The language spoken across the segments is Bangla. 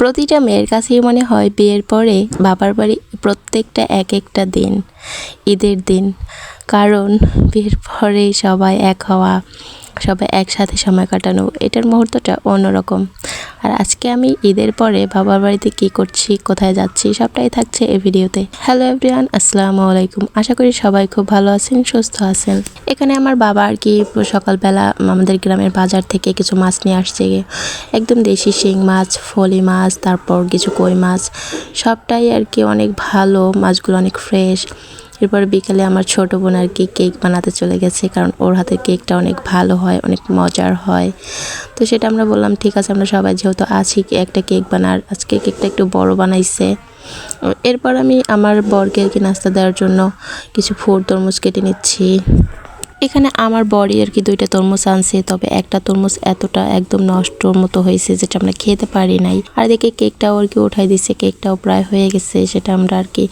প্রতিটা মেয়ের কাছেই মনে হয় বিয়ের পরে বাবার বাড়ি প্রত্যেকটা এক একটা দিন ঈদের দিন। কারণ বিয়ের পরে সবাই এক হওয়া, সবাই একসাথে সময় কাটানো, এটার মুহূর্তটা অন্যরকম। আর আজকে আমি ঈদের পরে বাবার বাড়িতে কি করছি, কোথায় যাচ্ছি, সবটাই থাকছে এই ভিডিওতে। হ্যালো এভরিওয়ান, আসসালামু আলাইকুম। আশা করি সবাই খুব ভালো আছেন, সুস্থ আছেন। এখানে আমার বাবা আর কি সকালবেলা আমাদের গ্রামের বাজার থেকে কিছু মাছ নিয়ে আসছে, একদম দেশি শিং মাছ, ফলি মাছ, তারপর কিছু কই মাছ, সবটাই আর কি অনেক ভালো, মাছগুলো অনেক ফ্রেশ। এরপর বিকেলে আমার ছোট বোন আর কি কেক বানাতে চলে গেছে, কারণ ওর হাতের কেকটা অনেক ভালো হয়, অনেক মজার হয়। তো সেটা আমরা বললাম ঠিক আছে, আমরা সবাই যেহেতু আছি একটা কেক বানার, আজকে কেকটা একটু বড় বানাইছে। এরপর আমি আমার বরকে আর কি নাস্তা দেওয়ার জন্য কিছু তরমুজ কেটে নিচ্ছি। এখানে আমার বরই আর কি 2টা তরমুজ আনছে, তবে একটা তরমুজ এতটা একদম নষ্টর মতো হয়েছে যেটা আমরা খেতে পারি নাই। আর দেখে কেকটাও আর কি উঠাই দিচ্ছে, কেকটাও প্রায় হয়ে গেছে, সেটা আমরা আর কি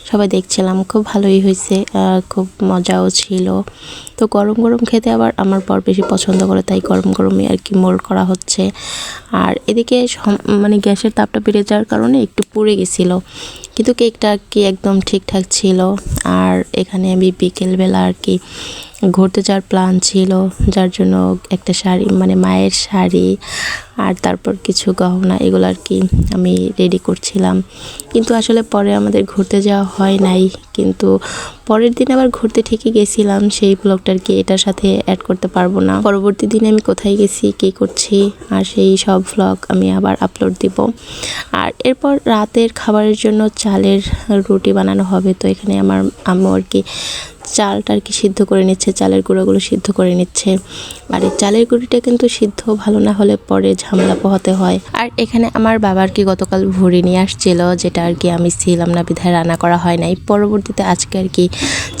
সবাই দেখছিলাম। খুব ভালোই হয়েছে, খুব মজাও ছিল। তো গরম গরম খেতে আবার আমার বর বেশি পছন্দ করে, তাই গরম গরমই আর কি মোল্ড করা হচ্ছে। আর এদিকে মানে গ্যাসের তাপটা বেড়ে যাওয়ার কারণে একটু পুড়ে গেছিলো, কিন্তু কেকটা আর কি একদম ঠিকঠাক ছিল। আর এখানে আমি বিকেলবেলা আর কি ঘুরতে যাওয়ার প্ল্যান ছিল, যার জন্য একটা শাড়ি মানে মায়ের শাড়ি আর তারপর কিছু গহনা এগুলো আর কি আমি রেডি করছিলাম। কিন্তু আসলে পরে আমাদের ঘুরতে যাওয়া হয় নাই, কিন্তু পরের দিন আবার ঘুরতে ঠিকই গেছিলাম। সেই ব্লগটা আর কি এটার সাথে অ্যাড করতে পারবো না। পরবর্তী দিনে আমি কোথায় গেছি, কী করছি, আর সেই সব ব্লগ আমি আবার আপলোড দিব। আর এরপর রাতের খাবারের জন্য চালের রুটি বানানো হবে। তো এখানে আমার আম্মু আর কি চালটা আর কি সিদ্ধ করে নিচ্ছে, চালের গুঁড়োগুলো সিদ্ধ করে নিচ্ছে। আর এই চালের গুঁড়িটা কিন্তু সিদ্ধ ভালো না হলে পরে ঝামেলা পোহাতে হয়। আর এখানে আমার বাবা আর কি গতকাল ভুড়ি নিয়ে আসছিল, যেটা আর কি আমি ছিলাম না বিধায় রান্না করা হয় নাই। পরবর্তীতে আজকে আর কি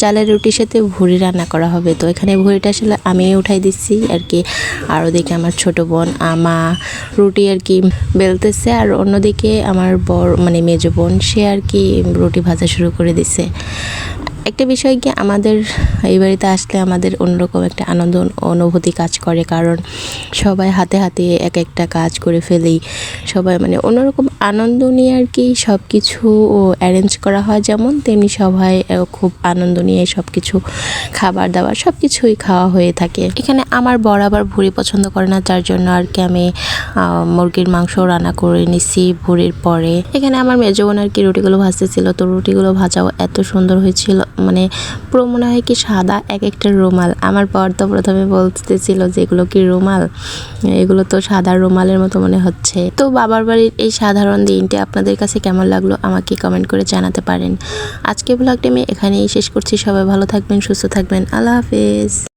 চালের রুটির সাথে ভুড়ি রান্না করা হবে। তো এখানে ভুড়িটা আসলে আমি উঠাই দিচ্ছি আর কি, আর ওদিকে আমার ছোট বোন আমা রুটি আর কি বেলতেছে, আর অন্যদিকে আমার বড় মানে মেজো বোন সে আর কি রুটি ভাজা শুরু করে দিছে। একটা বিষয় কি, আমাদের এই বাড়িতে আসলে আমাদের অন্যরকম একটা আনন্দ অনুভূতি কাজ করে, কারণ সবাই হাতে হাতে এক একটা কাজ করে ফেলি, সবাই মানে অন্যরকম আনন্দ নিয়ে আর কি সব কিছু অ্যারেঞ্জ করা হয়, যেমন তেমনি সবাই খুব আনন্দ নিয়ে সব কিছু খাবার দাবার সব কিছুই খাওয়া হয়ে থাকে। এখানে আমার বর আবার ভুড়ি পছন্দ করে না, যার জন্য আর কি আমি মুরগির মাংস রান্না করে নিছি ভুড়ির পরে। এখানে আমার মেজো বোন আর কি রুটিগুলো ভাজতেছিল, তো রুটিগুলো ভাজাও এত সুন্দর হয়েছিল, মানে পুরো মনে হয় কি সাদা এক একটা রুমাল। আমার বর তো প্রথমে বলতেছিল যে এগুলো কি রুমাল, এগুলো তো সাদা রুমালের মতো মনে হচ্ছে। তো বাবার বাড়ির এই সাধারণ দিনটি আপনাদের কাছে কেমন লাগলো আমাকে কমেন্ট করে জানাতে পারেন। আজকে ব্লগটি আমি এখানেই শেষ করছি। সবাই ভালো থাকবেন, সুস্থ থাকবেন, আল্লাহ হাফেজ।